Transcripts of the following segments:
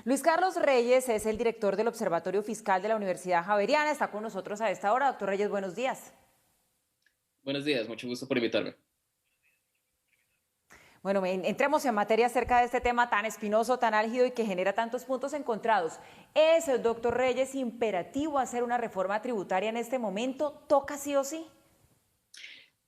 Luis Carlos Reyes es el director del Observatorio Fiscal de la Universidad Javeriana. Está con nosotros a esta hora. Doctor Reyes, buenos días. Buenos días, mucho gusto por invitarme. Bueno, entremos en materia acerca de este tema tan espinoso, tan álgido y que genera tantos puntos encontrados. ¿Es, doctor Reyes, imperativo hacer una reforma tributaria en este momento? ¿Toca sí o sí?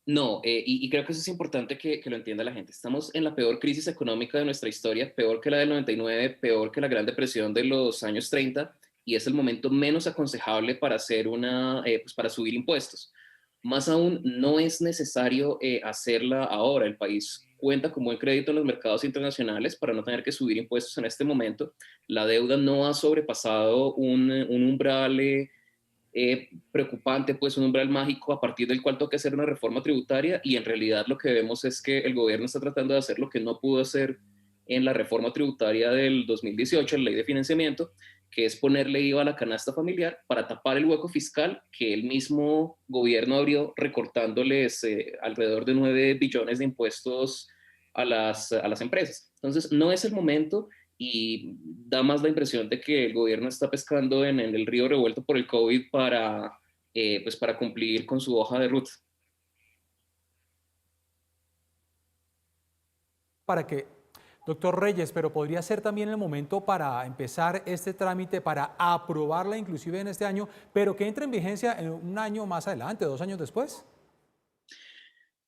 No, y creo que eso es importante que lo entienda la gente. Estamos en la peor crisis económica de nuestra historia, peor que la del 99, peor que la Gran Depresión de los años 30, y es el momento menos aconsejable para hacer pues para subir impuestos. Más aún, no es necesario hacerla ahora. El país cuenta con buen crédito en los mercados internacionales para no tener que subir impuestos en este momento. La deuda no ha sobrepasado un umbral preocupante, pues un umbral mágico a partir del cual toca hacer una reforma tributaria, y en realidad lo que vemos es que el gobierno está tratando de hacer lo que no pudo hacer en la reforma tributaria del 2018, la ley de financiamiento, que es ponerle IVA a la canasta familiar para tapar el hueco fiscal que el mismo gobierno abrió recortándoles alrededor de 9 billones de impuestos a las empresas. Entonces, no es el momento, y da más la impresión de que el gobierno está pescando en el río revuelto por el COVID pues para cumplir con su hoja de ruta. Para que, doctor Reyes, pero podría ser también el momento para empezar este trámite, para aprobarla inclusive en este año, pero que entre en vigencia en un año más adelante, 2 años después.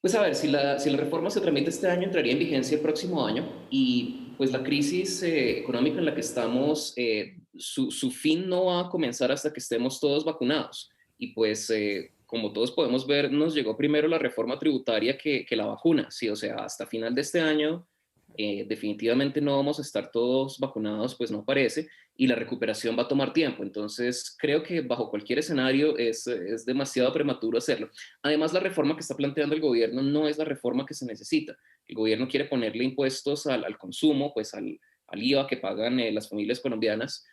Pues a ver, si la reforma se tramita este año, entraría en vigencia el próximo año, y pues la crisis económica en la que estamos, su fin no va a comenzar hasta que estemos todos vacunados. Y pues como todos podemos ver, nos llegó primero la reforma tributaria que la vacuna, sí, o sea, hasta final de este año definitivamente no vamos a estar todos vacunados, pues no parece, y la recuperación va a tomar tiempo. Entonces, creo que bajo cualquier escenario es demasiado prematuro hacerlo. Además, la reforma que está planteando el gobierno no es la reforma que se necesita. El gobierno quiere ponerle impuestos al consumo, pues al IVA que pagan las familias colombianas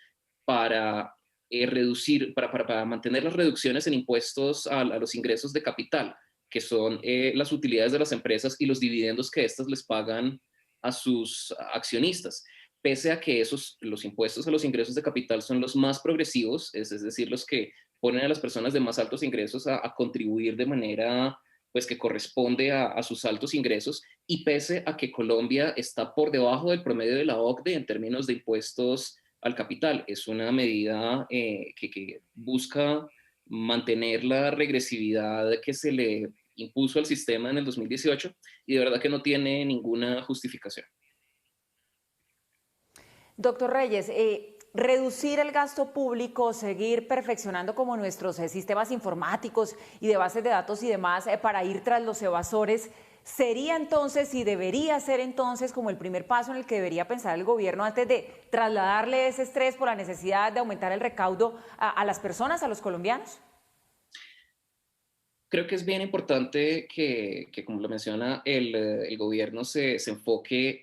para reducir, para mantener las reducciones en impuestos a los ingresos de capital, que son las utilidades de las empresas y los dividendos que éstas les pagan a sus accionistas. Pese a que los impuestos a los ingresos de capital son los más progresivos, es decir, los que ponen a las personas de más altos ingresos a contribuir de manera pues que corresponde a sus altos ingresos, y pese a que Colombia está por debajo del promedio de la OCDE en términos de impuestos al capital. Es una medida que busca mantener la regresividad que se le impuso al sistema en el 2018, y de verdad que no tiene ninguna justificación. Doctor Reyes, reducir el gasto público, seguir perfeccionando como nuestros sistemas informáticos y de bases de datos y demás para ir tras los evasores, ¿sería entonces y debería ser entonces como el primer paso en el que debería pensar el gobierno antes de trasladarle ese estrés por la necesidad de aumentar el recaudo a las personas, a los colombianos? Creo que es bien importante que como lo menciona, el gobierno se enfoque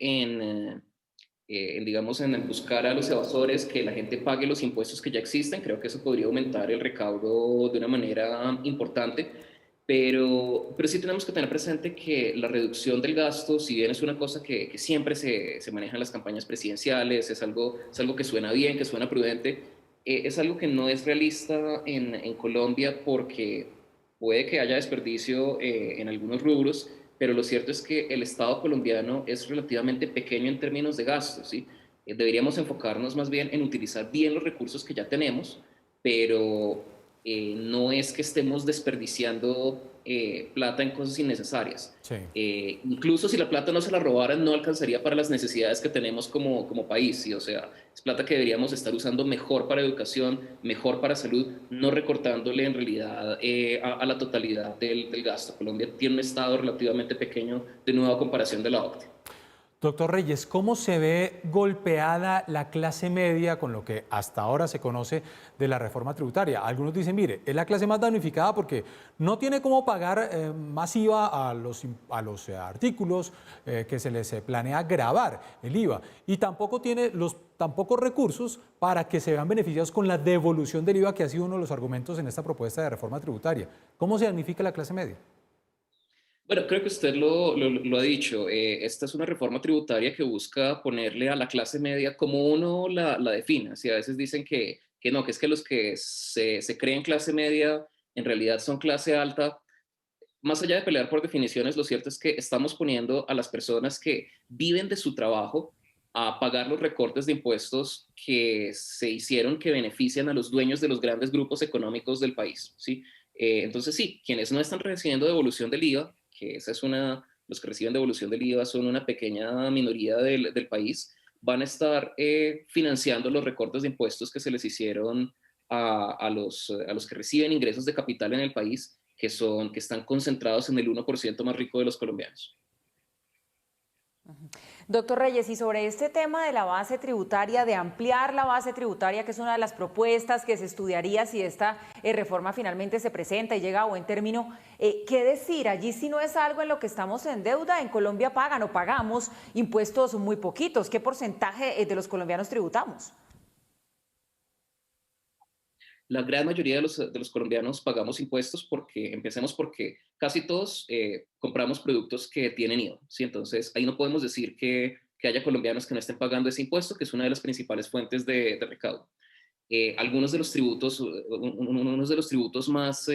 digamos, en buscar a los evasores, que la gente pague los impuestos que ya existen. Creo que eso podría aumentar el recaudo de una manera importante, pero sí tenemos que tener presente que la reducción del gasto, si bien es una cosa que siempre se maneja en las campañas presidenciales, es algo que suena bien, que suena prudente, es algo que no es realista en Colombia, porque puede que haya desperdicio en algunos rubros, pero lo cierto es que el Estado colombiano es relativamente pequeño en términos de gastos, ¿sí? Deberíamos enfocarnos más bien en utilizar bien los recursos que ya tenemos, pero no es que estemos desperdiciando plata en cosas innecesarias. Sí. Incluso si la plata no se la robaran, no alcanzaría para las necesidades que tenemos como país, ¿sí? O sea, es plata que deberíamos estar usando mejor para educación, mejor para salud, no recortándole en realidad a la totalidad del gasto. Colombia tiene un estado relativamente pequeño de nueva comparación de la OCDE. Doctor Reyes, ¿cómo se ve golpeada la clase media con lo que hasta ahora se conoce de la reforma tributaria? Algunos dicen, mire, es la clase más damnificada porque no tiene cómo pagar más IVA a los artículos que se les planea gravar el IVA, y tampoco tiene tampoco recursos para que se vean beneficiados con la devolución del IVA, que ha sido uno de los argumentos en esta propuesta de reforma tributaria. ¿Cómo se damnifica la clase media? Bueno, creo que usted lo ha dicho. Esta es una reforma tributaria que busca ponerle a la clase media como uno la define. Si a veces dicen que no, que es que los que se creen clase media en realidad son clase alta. Más allá de pelear por definiciones, lo cierto es que estamos poniendo a las personas que viven de su trabajo a pagar los recortes de impuestos que se hicieron que benefician a los dueños de los grandes grupos económicos del país, ¿sí? Entonces, sí, quienes no están recibiendo devolución del IVA, que esa es los que reciben devolución del IVA son una pequeña minoría del país, van a estar financiando los recortes de impuestos que se les hicieron a los que reciben ingresos de capital en el país que están concentrados en el 1% más rico de los colombianos. Doctor Reyes, y sobre este tema de la base tributaria, de ampliar la base tributaria, que es una de las propuestas que se estudiaría si esta reforma finalmente se presenta y llega a buen término, ¿qué decir? Allí si no es algo en lo que estamos en deuda, en Colombia pagan o pagamos impuestos muy poquitos. ¿Qué porcentaje de los colombianos tributamos? La gran mayoría de los colombianos pagamos impuestos empecemos porque casi todos compramos productos que tienen IVA, ¿sí? Entonces, ahí no podemos decir que haya colombianos que no estén pagando ese impuesto, que es una de las principales fuentes de recaudo. Unos de los tributos más,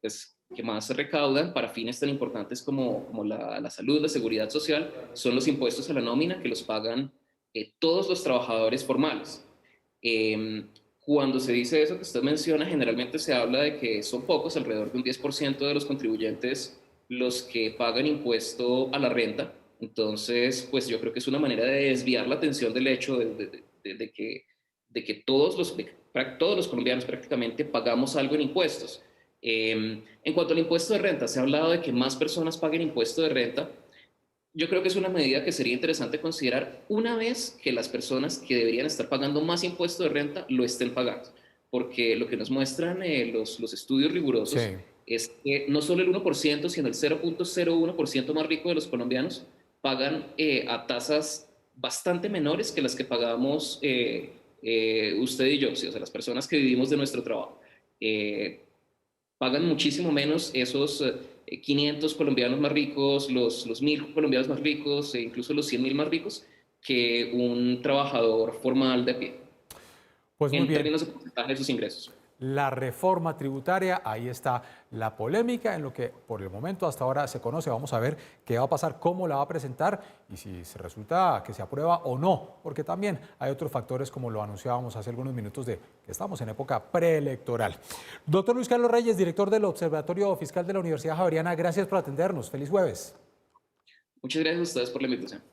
pues, que más se recaudan para fines tan importantes como la salud, la seguridad social, son los impuestos a la nómina que los pagan todos los trabajadores formales. Eh, Cuando se dice eso que usted menciona, generalmente se habla de que son pocos, alrededor de un 10% de los contribuyentes los que pagan impuesto a la renta. Entonces, pues yo creo que es una manera de desviar la atención del hecho de que todos los colombianos prácticamente pagamos algo en impuestos. En cuanto al impuesto de renta, se ha hablado de que más personas paguen impuesto de renta. Yo creo que es una medida que sería interesante considerar una vez que las personas que deberían estar pagando más impuesto de renta lo estén pagando, porque lo que nos muestran los estudios rigurosos Sí. es que no solo el 1%, sino el 0,01% más rico de los colombianos pagan a tasas bastante menores que las que pagamos usted y yo, ¿sí? O sea, las personas que vivimos de nuestro trabajo. Eh, Pagan muchísimo menos esos 500 colombianos más ricos, los 1000 colombianos más ricos, e incluso los 100.000 más ricos, que un trabajador formal de pie, Pues muy en bien. términos de porcentaje de sus ingresos. La reforma tributaria, ahí está la polémica en lo que por el momento hasta ahora se conoce. Vamos a ver qué va a pasar, cómo la va a presentar y si se resulta que se aprueba o no, porque también hay otros factores como lo anunciábamos hace algunos minutos de que estamos en época preelectoral. Doctor Luis Carlos Reyes, director del Observatorio Fiscal de la Universidad Javeriana, gracias por atendernos. Feliz jueves. Muchas gracias a ustedes por la invitación.